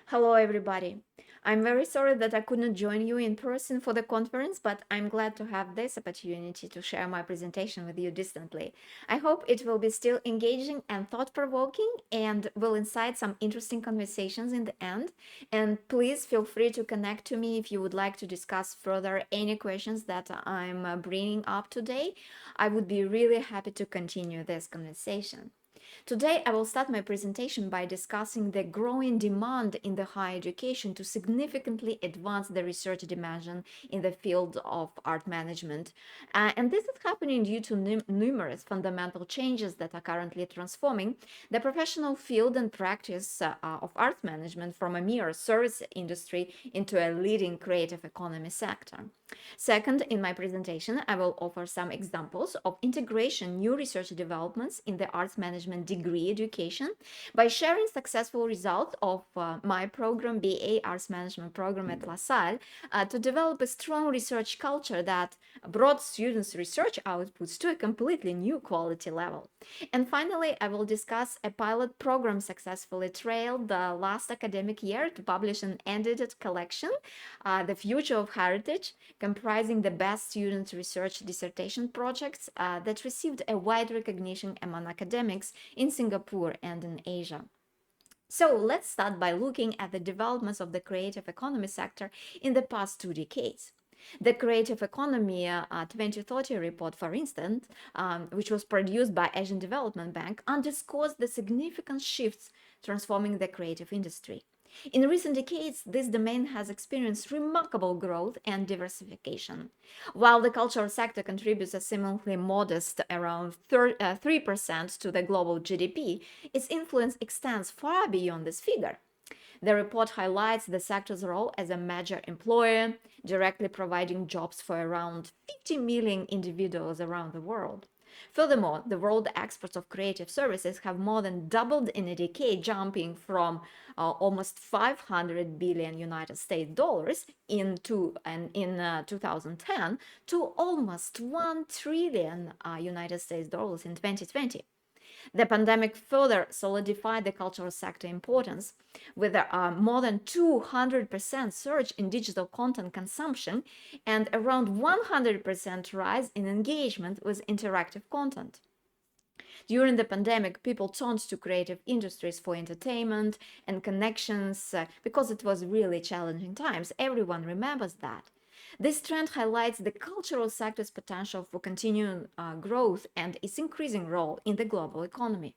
Hello, everybody. I'm very sorry that I couldn't join you in person for the conference, but I'm glad to have this opportunity to share my presentation with you distantly. I hope it will be still engaging and thought provoking and will incite some interesting conversations in the end. And please feel free to connect to me if you would like to discuss further any questions that I'm bringing up today. I would be really happy to continue this conversation. Today, I will start my presentation by discussing the growing demand in the higher education to significantly advance the research dimension in the field of art management. And this is happening due to numerous fundamental changes that are currently transforming the professional field and practice of art management from a mere service industry into a leading creative economy sector. Second, in my presentation, I will offer some examples of integration new research developments in the arts management degree education by sharing successful results of my program, BA Arts Management program at La Salle, to develop a strong research culture that brought students' research outputs to a completely new quality level. And finally, I will discuss a pilot program successfully trailed the last academic year to publish an edited collection, The Future of Heritage, comprising the best student research dissertation projects that received a wide recognition among academics in Singapore and in Asia. So let's start by looking at the developments of the creative economy sector in the past 2 decades. The Creative Economy 2030 report, for instance, which was produced by Asian Development Bank, underscores the significant shifts transforming the creative industry. In recent decades, this domain has experienced remarkable growth and diversification. While the cultural sector contributes a seemingly modest around 3% to the global GDP, its influence extends far beyond this figure. The report highlights the sector's role as a major employer, directly providing jobs for around 50 million individuals around the world. Furthermore, the world exports of creative services have more than doubled in a decade, jumping from almost 500 billion United States dollars in 2010 to almost 1 trillion United States dollars in 2020. The pandemic further solidified the cultural sector importance, with a more than 200% surge in digital content consumption and around 100% rise in engagement with interactive content. During the pandemic, people turned to creative industries for entertainment and connections because it was really challenging times. Everyone remembers that. This trend highlights the cultural sector's potential for continuing growth and its increasing role in the global economy.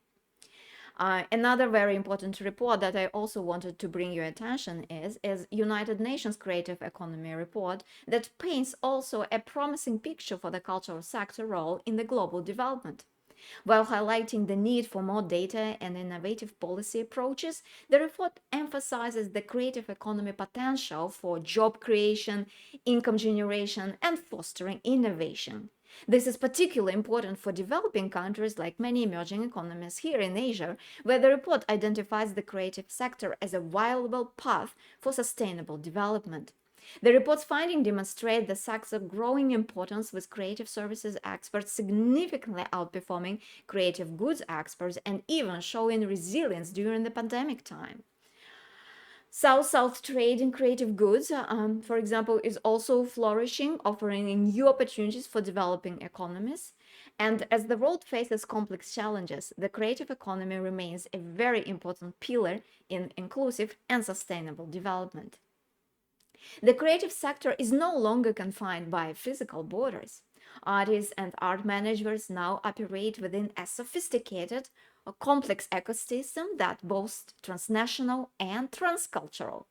Another very important report that I also wanted to bring your attention is United Nations Creative Economy report that paints also a promising picture for the cultural sector role in the global development. While highlighting the need for more data and innovative policy approaches, the report emphasizes the creative economy potential for job creation, income generation, and fostering innovation. This is particularly important for developing countries like many emerging economies here in Asia, where the report identifies the creative sector as a viable path for sustainable development. The report's findings demonstrate the sector's growing importance, with creative services experts significantly outperforming creative goods experts and even showing resilience during the pandemic time. South-South trade in creative goods, for example, is also flourishing, offering new opportunities for developing economies. And as the world faces complex challenges, the creative economy remains a very important pillar in inclusive and sustainable development. The creative sector is no longer confined by physical borders. Artists and art managers now operate within a sophisticated, complex ecosystem that boasts transnational and transcultural.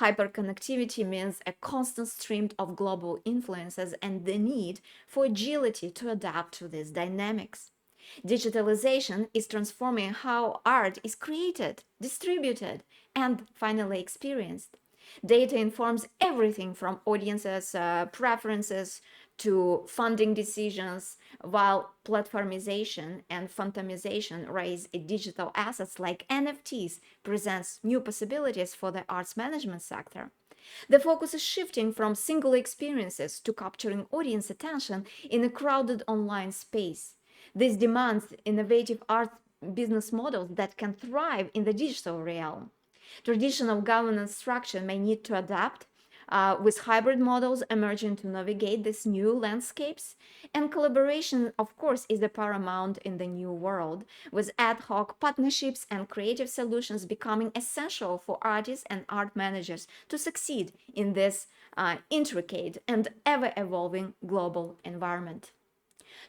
Hyperconnectivity means a constant stream of global influences and the need for agility to adapt to these dynamics. Digitalization is transforming how art is created, distributed, and finally experienced. Data informs everything from audiences' preferences to funding decisions, while platformization and phantomization raise digital assets like NFTs presents new possibilities for the arts management sector. The focus is shifting from single experiences to capturing audience attention in a crowded online space. This demands innovative art business models that can thrive in the digital realm. Traditional governance structure may need to adapt, with hybrid models emerging to navigate these new landscapes. And collaboration, of course, is the paramount in the new world, with ad hoc partnerships and creative solutions becoming essential for artists and art managers to succeed in this intricate and ever-evolving global environment.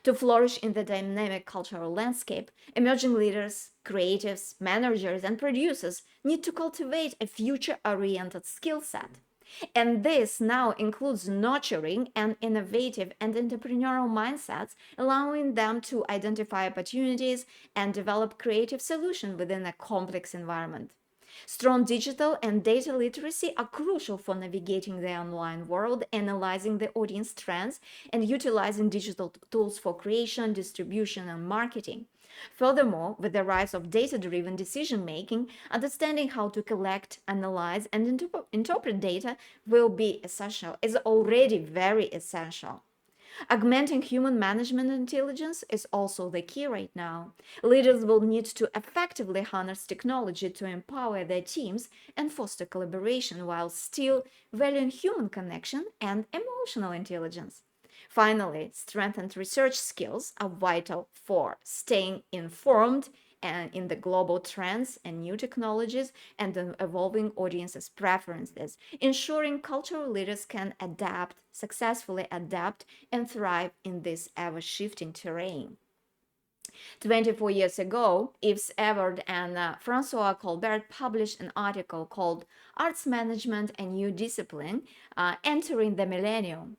To flourish in the dynamic cultural landscape, emerging leaders, creatives, managers, and producers need to cultivate a future oriented skill set. And this now includes nurturing an innovative and entrepreneurial mindsets, allowing them to identify opportunities and develop creative solutions within a complex environment. Strong digital and data literacy are crucial for navigating the online world, analyzing the audience trends, and utilizing digital tools for creation, distribution, and marketing. Furthermore, with the rise of data driven decision making, understanding how to collect, analyze, and interpret data will be essential, is already very essential. Augmenting human management intelligence is also the key right now. Leaders will need to effectively harness technology to empower their teams and foster collaboration while still valuing human connection and emotional intelligence. Finally, strengthened research skills are vital for staying informed and in the global trends and new technologies and the evolving audiences' preferences, ensuring cultural leaders can successfully adapt, and thrive in this ever-shifting terrain. 24 years ago, Yves Everd and Francois Colbert published an article called Arts Management, a New Discipline, Entering the Millennium.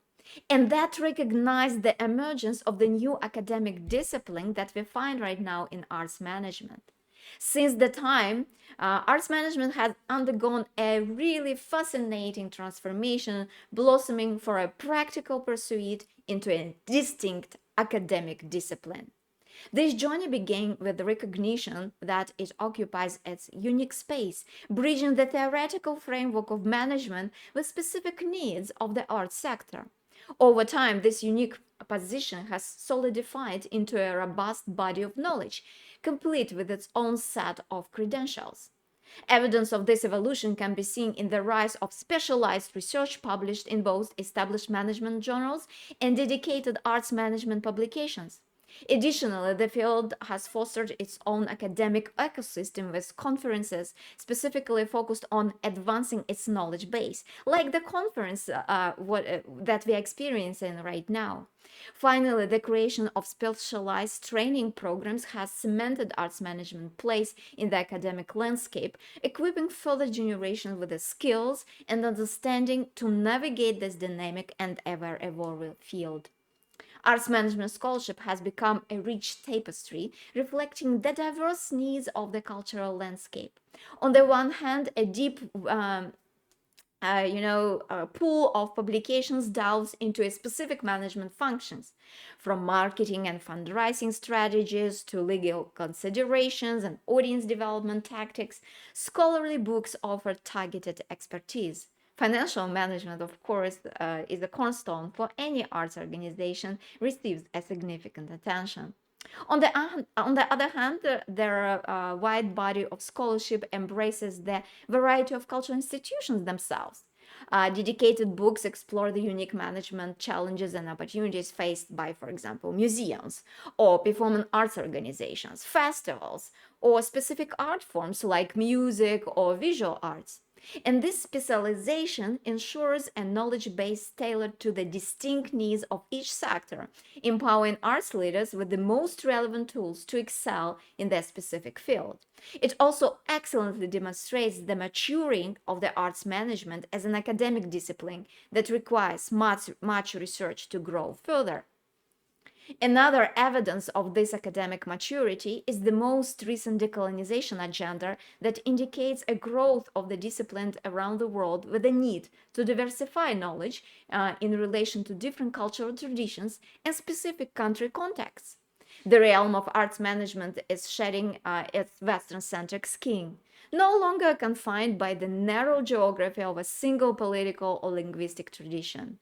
And that recognized the emergence of the new academic discipline that we find right now in arts management. Since the time, arts management has undergone a really fascinating transformation, blossoming for a practical pursuit into a distinct academic discipline. This journey began with the recognition that it occupies its unique space, bridging the theoretical framework of management with specific needs of the arts sector. Over time, this unique position has solidified into a robust body of knowledge, complete with its own set of credentials. Evidence of this evolution can be seen in the rise of specialized research published in both established management journals and dedicated arts management publications. Additionally, the field has fostered its own academic ecosystem with conferences specifically focused on advancing its knowledge base, like the conference that we are experiencing right now. Finally, the creation of specialized training programs has cemented arts management place in the academic landscape, equipping further generations with the skills and understanding to navigate this dynamic and ever-evolving field. Arts management scholarship has become a rich tapestry reflecting the diverse needs of the cultural landscape. On the one hand, a deep pool of publications delves into a specific management functions, from marketing and fundraising strategies to legal considerations and audience development tactics. Scholarly books offer targeted expertise. Financial management, of course, is a cornerstone for any arts organization, receives a significant attention. On the other hand, their wide body of scholarship embraces the variety of cultural institutions themselves. Dedicated books explore the unique management challenges and opportunities faced by, for example, museums or performing arts organizations, festivals, or specific art forms like music or visual arts. And this specialization ensures a knowledge base tailored to the distinct needs of each sector, empowering arts leaders with the most relevant tools to excel in their specific field. It also excellently demonstrates the maturing of the arts management as an academic discipline that requires much research to grow further. Another evidence of this academic maturity is the most recent decolonization agenda that indicates a growth of the discipline around the world with a need to diversify knowledge in relation to different cultural traditions and specific country contexts. The realm of arts management is shedding its Western-centric skin, no longer confined by the narrow geography of a single political or linguistic tradition.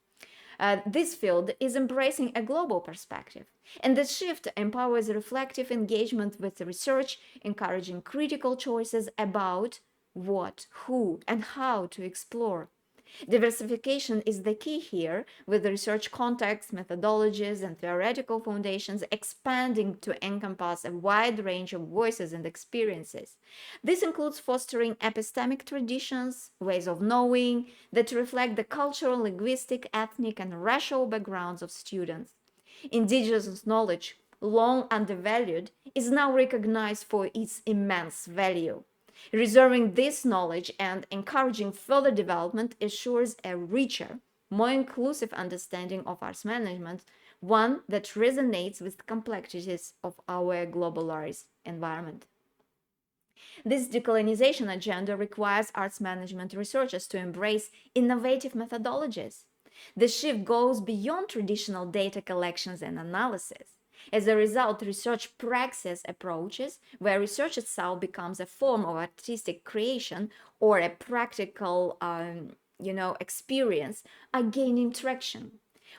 This field is embracing a global perspective, and this shift empowers reflective engagement with research, encouraging critical choices about what, who, and how to explore. Diversification is the key here, with research contexts, methodologies, and theoretical foundations expanding to encompass a wide range of voices and experiences. This includes fostering epistemic traditions, ways of knowing that reflect the cultural, linguistic, ethnic, and racial backgrounds of students. Indigenous knowledge, long undervalued, is now recognized for its immense value. Reserving this knowledge and encouraging further development assures a richer, more inclusive understanding of arts management, one that resonates with the complexities of our globalized environment. This decolonization agenda requires arts management researchers to embrace innovative methodologies. The shift goes beyond traditional data collections and analysis. As a result, research praxis approaches, where research itself becomes a form of artistic creation or a practical, experience, are gaining traction.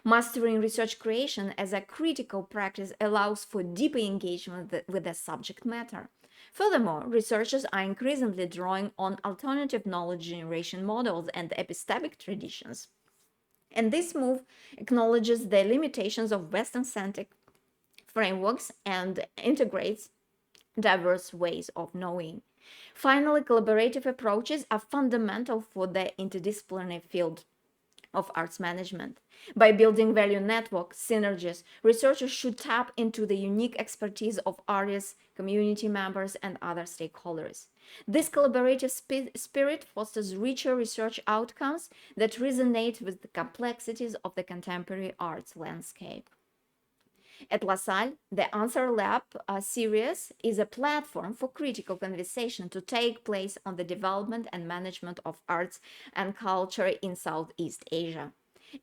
Mastering research creation as a critical practice allows for deeper engagement with the subject matter. Furthermore, researchers are increasingly drawing on alternative knowledge generation models and epistemic traditions. And this move acknowledges the limitations of Western centric frameworks and integrates diverse ways of knowing. Finally, collaborative approaches are fundamental for the interdisciplinary field of arts management. By building value network synergies, researchers should tap into the unique expertise of artists, community members, and other stakeholders. This collaborative spirit fosters richer research outcomes that resonate with the complexities of the contemporary arts landscape. At LaSalle, the Answer Lab series is a platform for critical conversation to take place on the development and management of arts and culture in Southeast Asia.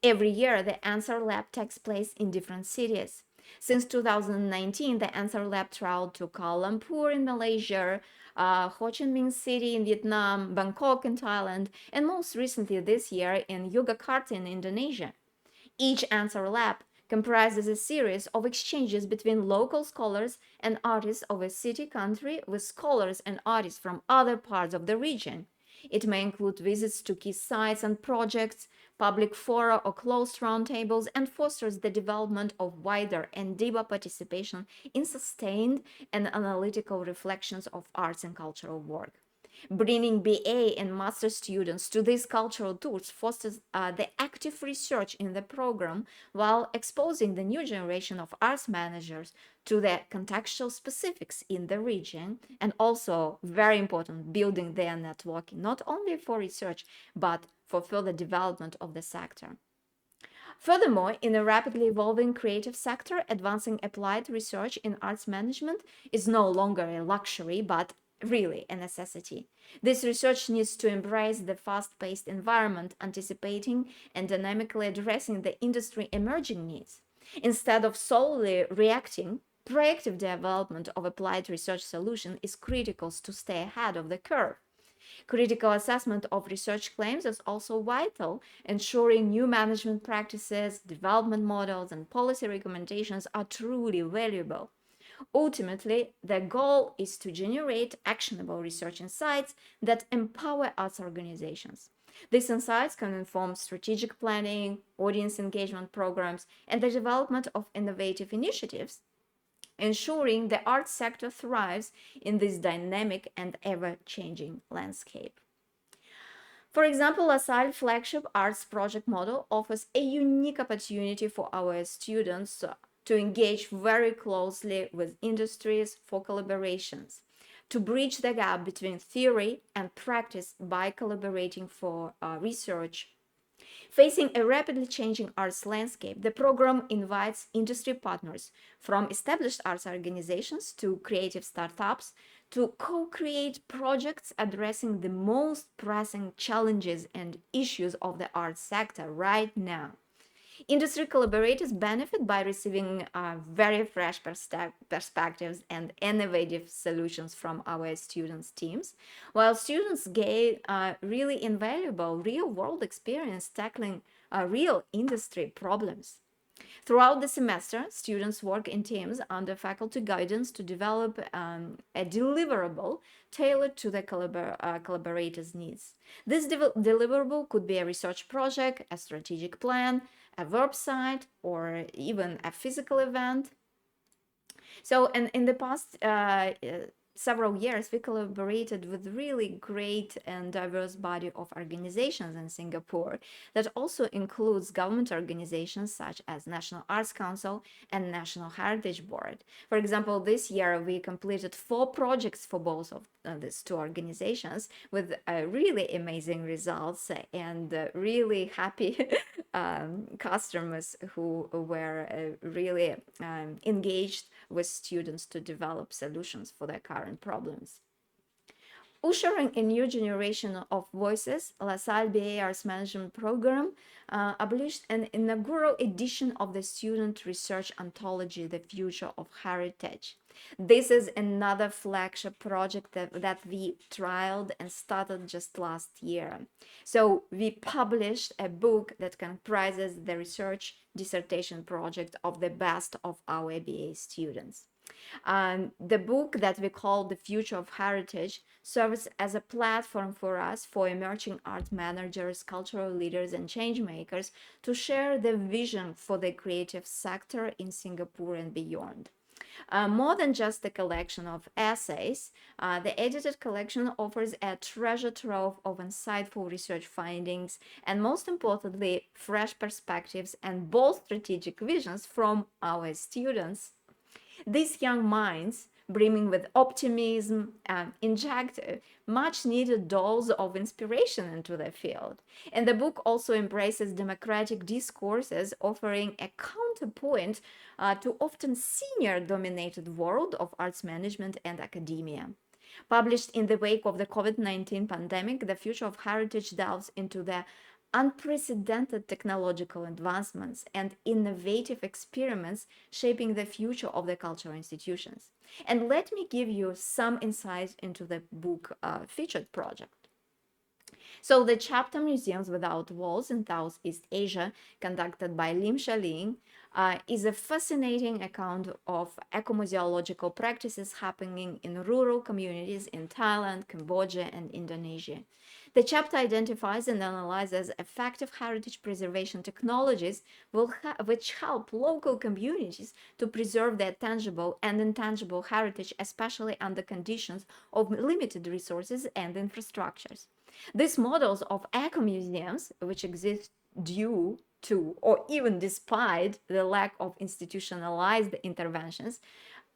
Every year, the Answer Lab takes place in different cities. Since 2019, the Answer Lab traveled to Kuala Lumpur in Malaysia, Ho Chi Minh City in Vietnam, Bangkok in Thailand, and most recently this year in Yogyakarta in Indonesia. Each Answer Lab comprises a series of exchanges between local scholars and artists of a city country with scholars and artists from other parts of the region. It may include visits to key sites and projects, public fora or closed roundtables, and fosters the development of wider and deeper participation in sustained and analytical reflections of arts and cultural work. Bringing BA and master students to these cultural tours fosters the active research in the program while exposing the new generation of arts managers to the contextual specifics in the region, and also, very important, building their networking not only for research but for further development of the sector. Furthermore, in a rapidly evolving creative sector, advancing applied research in arts management is no longer a luxury, but really a necessity. This research needs to embrace the fast paced environment, anticipating and dynamically addressing the industry emerging needs. Instead of solely reacting, proactive development of applied research solution is critical to stay ahead of the curve. Critical assessment of research claims is also vital, ensuring new management practices, development models, and policy recommendations are truly valuable. Ultimately, the goal is to generate actionable research insights that empower arts organizations. These insights can inform strategic planning, audience engagement programs, and the development of innovative initiatives, ensuring the arts sector thrives in this dynamic and ever-changing landscape. For example, LaSalle flagship arts project model offers a unique opportunity for our students to engage very closely with industries for collaborations, to bridge the gap between theory and practice by collaborating for research. Facing a rapidly changing arts landscape, the program invites industry partners, from established arts organizations to creative startups, to co-create projects addressing the most pressing challenges and issues of the arts sector right now. Industry collaborators benefit by receiving very fresh perspectives and innovative solutions from our students' teams, while students gain really invaluable real world experience tackling real industry problems. Throughout the semester, students work in teams under faculty guidance to develop a deliverable tailored to the collaborators' needs. This deliverable could be a research project, a strategic plan, a website, or even a physical event. So, in the past several years, we collaborated with really great and diverse body of organizations in Singapore that also includes government organizations such as National Arts Council and National Heritage Board. For example, this year we completed 4 projects for both of these two organizations with really amazing results and really happy customers who were really engaged with students to develop solutions for their current problems. Ushering a new generation of voices, LaSalle BA Arts Management Program published an inaugural edition of the student research anthology, The Future of Heritage. This is another flagship project that we trialed and started just last year. So we published a book that comprises the research dissertation project of the best of our BA students. The book that we call The Future of Heritage serves as a platform for us, for emerging art managers, cultural leaders, and change makers to share their vision for the creative sector in Singapore and beyond. More than just a collection of essays, the edited collection offers a treasure trove of insightful research findings and, most importantly, fresh perspectives and bold strategic visions from our students. These young minds, brimming with optimism, inject much needed dose of inspiration into the field. And the book also embraces democratic discourses, offering a counterpoint to often senior dominated world of arts management and academia. Published in the wake of the COVID-19 pandemic, The Future of Heritage delves into the unprecedented technological advancements and innovative experiments shaping the future of the cultural institutions. And let me give you some insights into the book featured project. So the chapter Museums Without Walls in Southeast Asia, conducted by Lim Shaling, is a fascinating account of ecomuseological practices happening in rural communities in Thailand, Cambodia, and Indonesia. The chapter identifies and analyzes effective heritage preservation technologies which help local communities to preserve their tangible and intangible heritage, especially under conditions of limited resources and infrastructures. These models of eco-museums, which exist due to or even despite the lack of institutionalized interventions,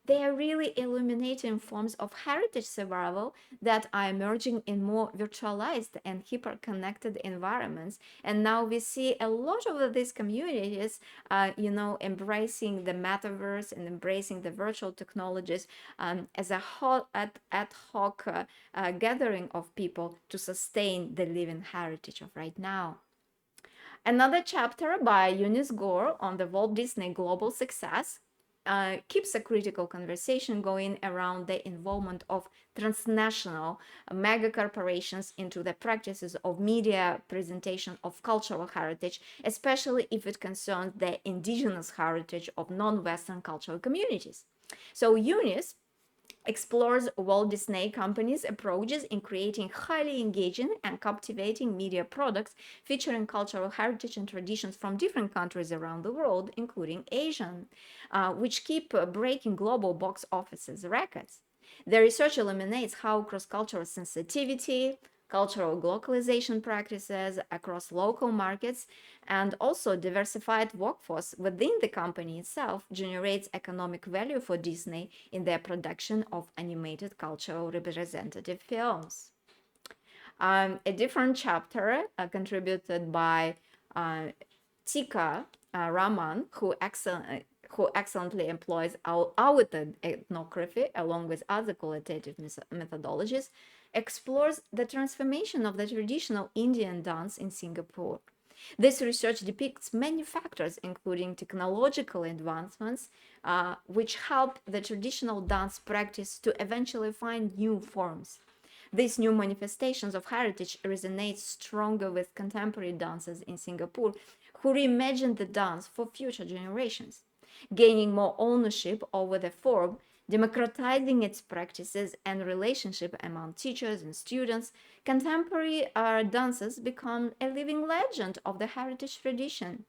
they are really illuminating forms of heritage survival that are emerging in more virtualized and hyper-connected environments. And now we see a lot of these communities, embracing the metaverse and embracing the virtual technologies as a ad hoc gathering of people to sustain the living heritage of right now. Another chapter by Eunice Gore on the Walt Disney global success keeps a critical conversation going around the involvement of transnational mega corporations into the practices of media presentation of cultural heritage, especially if it concerns the indigenous heritage of non-Western cultural communities. So Eunice explores Walt Disney Company's approaches in creating highly engaging and captivating media products featuring cultural heritage and traditions from different countries around the world, including Asian, which keep breaking global box offices records. The research illuminates how cross-cultural sensitivity, cultural localization practices across local markets, and also diversified workforce within the company itself generates economic value for Disney in their production of animated cultural representative films. A different chapter contributed by Tika Raman, who excellently employs audited ethnography along with other qualitative methodologies, explores the transformation of the traditional Indian dance in Singapore. This research depicts many factors, including technological advancements, which help the traditional dance practice to eventually find new forms. These new manifestations of heritage resonate stronger with contemporary dancers in Singapore, who reimagined the dance for future generations, gaining more ownership over the form, democratizing its practices and relationship among teachers and students. Contemporary dances become a living legend of the heritage tradition.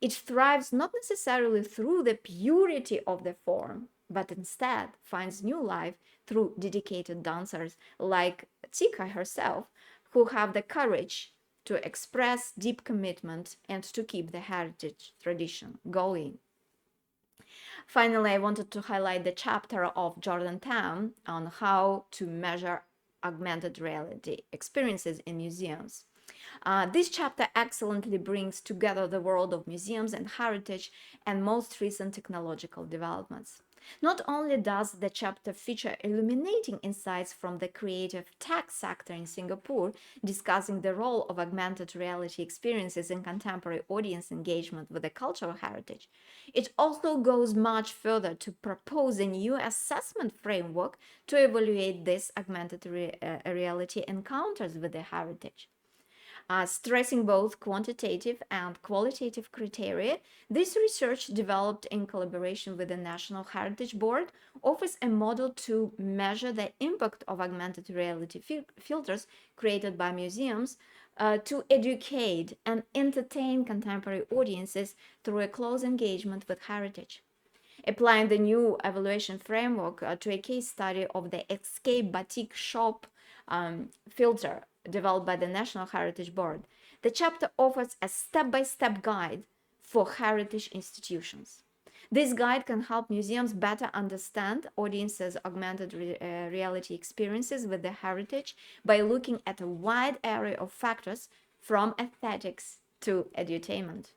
It thrives not necessarily through the purity of the form, but instead finds new life through dedicated dancers like Tika herself, who have the courage to express deep commitment and to keep the heritage tradition going. Finally, I wanted to highlight the chapter of Jordan Tam on how to measure augmented reality experiences in museums. This chapter excellently brings together the world of museums and heritage and most recent technological developments. Not only does the chapter feature illuminating insights from the creative tech sector in Singapore, discussing the role of augmented reality experiences in contemporary audience engagement with the cultural heritage, it also goes much further to propose a new assessment framework to evaluate this augmented reality encounters with the heritage. Stressing both quantitative and qualitative criteria, this research, developed in collaboration with the National Heritage Board, offers a model to measure the impact of augmented reality filters created by museums to educate and entertain contemporary audiences through a close engagement with heritage. Applying the new evaluation framework to a case study of the Escape Batik Shop filter developed by the National Heritage Board, the chapter offers a step-by-step guide for heritage institutions. This guide can help museums better understand audiences' augmented reality experiences with the heritage by looking at a wide array of factors from aesthetics to edutainment.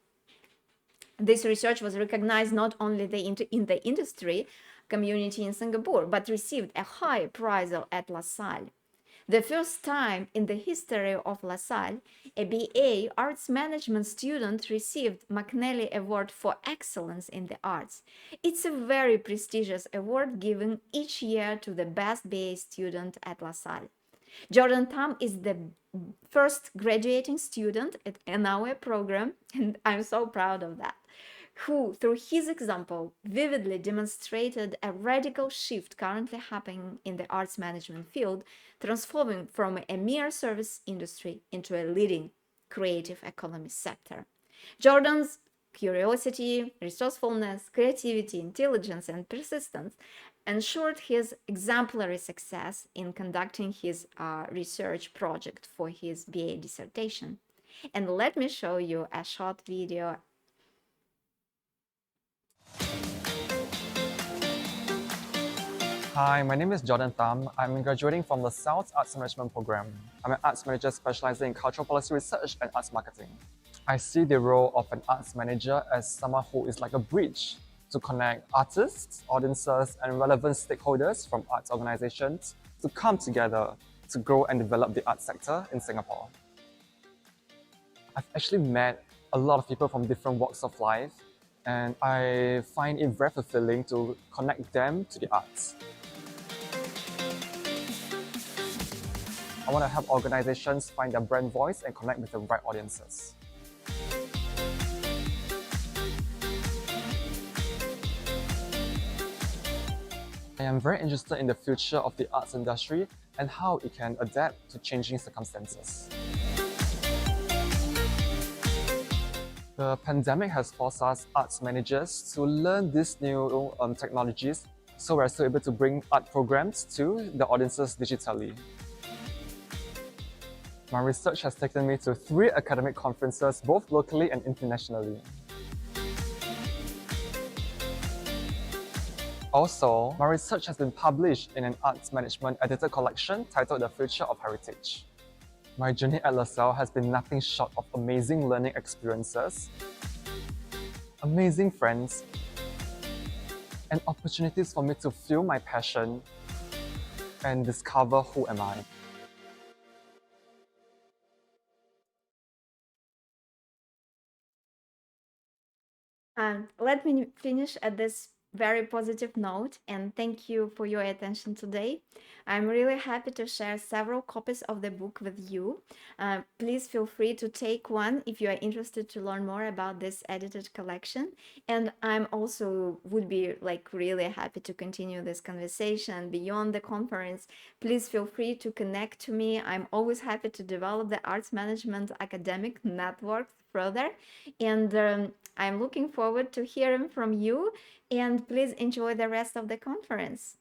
This research was recognized not only in the industry community in Singapore, but received a high prize at LaSalle. The first time in the history of LaSalle, a BA Arts Management student received McNally Award for Excellence in the Arts. It's a very prestigious award given each year to the best BA student at LaSalle. Jordan Tam is the first graduating student in our program, and I'm so proud of that, who, through his example, vividly demonstrated a radical shift currently happening in the arts management field, transforming from a mere service industry into a leading creative economy sector. Jordan's curiosity, resourcefulness, creativity, intelligence, and persistence ensured his exemplary success in conducting his research project for his BA dissertation. And let me show you a short video. Hi, my name is Jordan Tam. I'm graduating from the South Arts Management program. I'm an arts manager specializing in cultural policy research and arts marketing. I see the role of an arts manager as someone who is like a bridge to connect artists, audiences, and relevant stakeholders from arts organizations to come together to grow and develop the arts sector in Singapore. I've actually met a lot of people from different walks of life, and I find it very fulfilling to connect them to the arts. I want to help organizations find their brand voice and connect with the right audiences. I am very interested in the future of the arts industry and how it can adapt to changing circumstances. The pandemic has forced us arts managers to learn these new technologies, so we're still able to bring art programs to the audiences digitally. My research has taken me to 3 academic conferences, both locally and internationally. Also, my research has been published in an arts management edited collection titled The Future of Heritage. My journey at LaSalle has been nothing short of amazing learning experiences, amazing friends, and opportunities for me to fuel my passion and discover who am I. Let me finish at this very positive note, and thank you for your attention today. I'm really happy to share several copies of the book with you. Please feel free to take one if you are interested to learn more about this edited collection. And I'm also would be like really happy to continue this conversation beyond the conference. Please feel free to connect to me. I'm always happy to develop the arts management academic network further, and I'm looking forward to hearing from you, and please enjoy the rest of the conference.